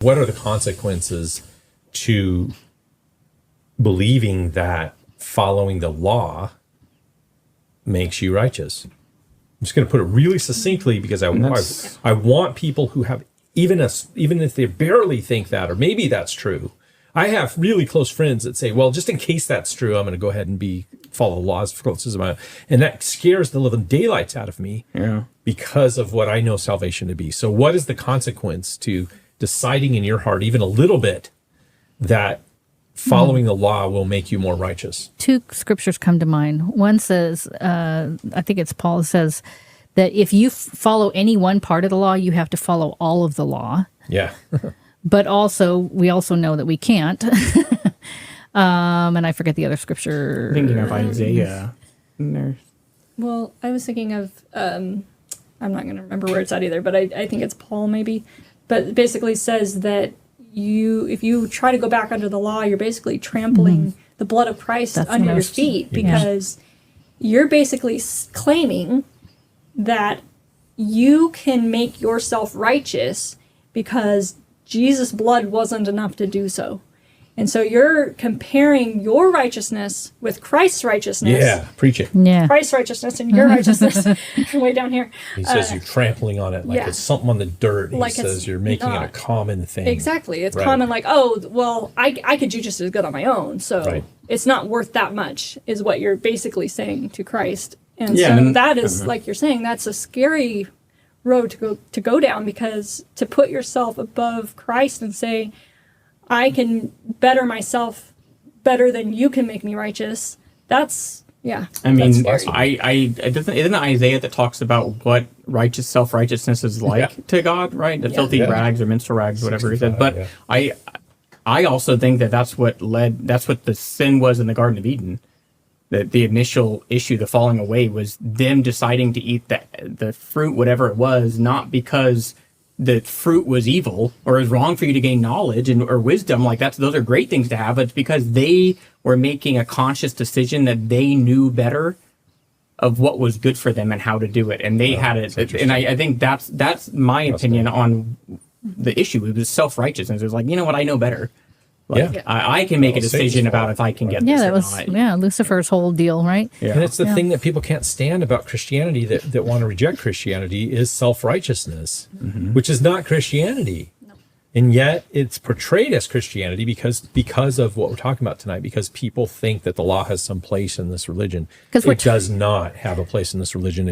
What are the consequences to believing that following the law makes you righteous? I'm just going to put it really succinctly because I want people who have, even if they barely think that, or maybe that's true. I have really close friends that say, well, just in case that's true, I'm going to go ahead and follow the laws for close as my own. And that scares the living daylights out of me because of what I know salvation to be. So what is the consequence to deciding in your heart, even a little bit, that following the law will make you more righteous? Two scriptures come to mind. One says, I think it's Paul says that if you follow any one part of the law, you have to follow all of the law. Yeah. But also, we also know that we can't. And I forget the other scripture. Thinking of Isaiah. Well, I was thinking of, I'm not going to remember where it's at either, but I think it's Paul maybe. But it basically says that if you try to go back under the law, you're basically trampling the blood of Christ under your feet, because you're basically claiming that you can make yourself righteous because Jesus' blood wasn't enough to do so. And so you're comparing your righteousness with Christ's righteousness. Yeah, preach it. Yeah. Christ's righteousness and your righteousness way down here. He says you're trampling on it like it's something on the dirt. Like he says you're making it a common thing. Exactly. It's common, like, oh, well, I could do just as good on my own. So it's not worth that much, is what you're basically saying to Christ. And that is, like you're saying, that's a scary road to go down, because to put yourself above Christ and say, I can better myself better than you can make me righteous. That's, I mean, isn't Isaiah that talks about what self-righteousness is like to God, right? The filthy rags or minstrel rags, whatever he said. But I also think that's what the sin was in the Garden of Eden. That the initial issue, the falling away, was them deciding to eat the fruit, whatever it was, not because the fruit was evil or is wrong for you to gain knowledge or wisdom. Like those are great things to have, but it's because they were making a conscious decision that they knew better of what was good for them and how to do it, and they had it. And I think that's my opinion on the issue. It was self-righteousness. It was like, you know what, I know better. Like, I can make a decision about if I can get this. That was Lucifer's whole deal, right? Yeah. And it's the thing that people can't stand about Christianity, that want to reject Christianity, is self-righteousness, which is not Christianity. No. And yet it's portrayed as Christianity because of what we're talking about tonight, because people think that the law has some place in this religion. It does not have a place in this religion.